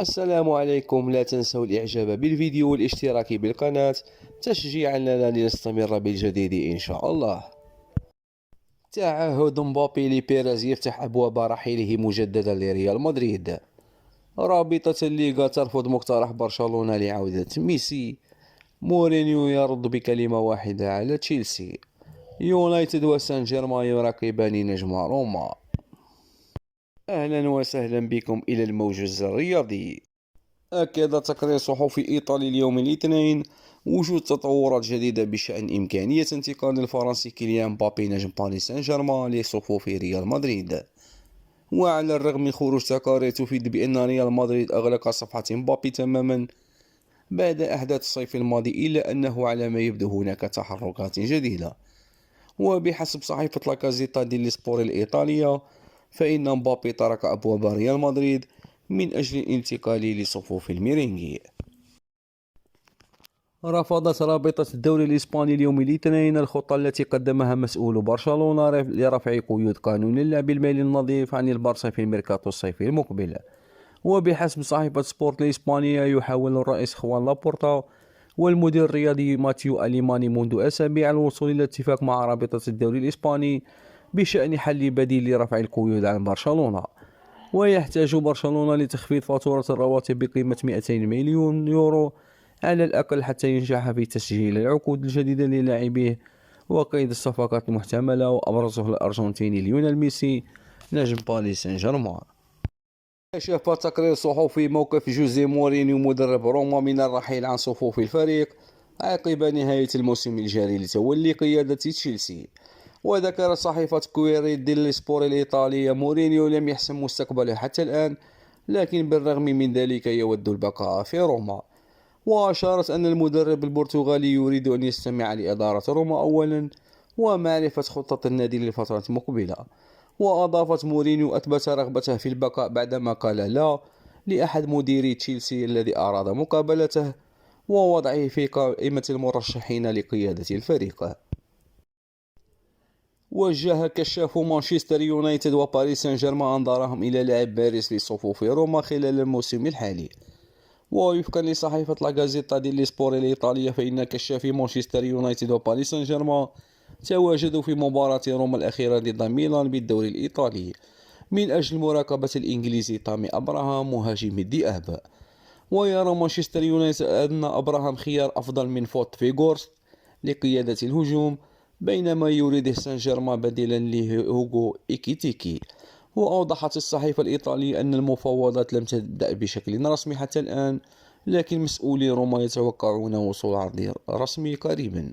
السلام عليكم. لا تنسوا الإعجاب بالفيديو والاشتراك بالقناة تشجيعا لنا لنستمر بالجديد إن شاء الله. تعهد مبابي لبيريز يفتح أبواب رحيله مجددا لريال مدريد. رابطة الليغا ترفض مقترح برشلونة لعودة ميسي. مورينيو يرد بكلمة واحدة على تشيلسي. يونايتد وسان جيرمان يراقبان نجم روما. أهلا وسهلا بكم إلى الموجز الرياضي. أكد تقرير صحفي إيطالي اليوم الاثنين وجود تطورات جديدة بشأن إمكانية انتقال الفرنسي كيليان مبابي نجم باريس سان جيرمان لصفوف ريال مدريد. وعلى الرغم من خروج تقارير تفيد بأن ريال مدريد أغلق صفحة مبابي تماما بعد أحداث الصيف الماضي، إلا أنه على ما يبدو هناك تحركات جديدة. وبحسب صحيفة لاكازيتا ديلي سبور الإيطالية، فإن مبابي ترك أبواب ريال مدريد من أجل الانتقال لصفوف الميرينغي. رفضت رابطة الدوري الإسباني اليوم الاثنين الخطة التي قدمها مسؤول برشلونة لرفع قيود قانون اللعب المالي النظيف عن البارسا في الميركاتو الصيفي المقبل. وبحسب صحيفة سبورت الإسبانية، يحاول الرئيس خوان لابورتا والمدير الرياضي ماتيو أليماني منذ أسابيع الوصول إلى اتفاق مع رابطة الدوري الإسباني بشأن حل بديل لرفع القيود عن برشلونة. ويحتاج برشلونة لتخفيض فاتورة الرواتب بقيمة 200 مليون يورو على الأقل حتى ينجح في تسجيل العقود الجديدة للاعبيه وقيد الصفقات المحتملة، وأبرزه الأرجنتيني ليونيل ميسي نجم باريس سان جيرمان. كشف تقرير صحفي موقف جوزيه مورينيو مدرب روما من الرحيل عن صفوف الفريق عقب نهاية الموسم الجاري لتولي قيادة تشيلسي. وذكرت صحيفة كويري ديلي سبور الإيطالية مورينيو لم يحسم مستقبله حتى الآن، لكن بالرغم من ذلك يود البقاء في روما. وأشارت أن المدرب البرتغالي يريد أن يستمع لإدارة روما أولا ومعرفة خطة النادي للفترة المقبلة. وأضافت مورينيو أثبت رغبته في البقاء بعدما قال لا لأحد مديري تشيلسي الذي أراد مقابلته ووضعه في قائمة المرشحين لقيادة الفريق. وجه كشاف مانشستر يونايتد وباريس سان جيرمان أنظارهم إلى لاعب باريس لصفوف روما خلال الموسم الحالي. ووفقا لصحيفة لاغازيتا ديلي سبور الإيطالية، فإن كشافي مانشستر يونايتد وباريس سان جيرمان تواجدوا في مباراة روما الأخيرة ضد ميلان بالدوري الإيطالي من أجل مراقبة الإنجليزي تامي أبراهام مهاجم الذئاب. ويرى مانشستر يونايتد أن أبراهام خيار أفضل من فوت فيغورست لقيادة الهجوم، بينما يريده سان جيرمان بديلا لهوغو إيكيتيكي. وأوضحت الصحيفة الإيطالية أن المفاوضات لم تبدأ بشكل رسمي حتى الآن، لكن مسؤولي روما يتوقعون وصول عرض رسمي قريبا.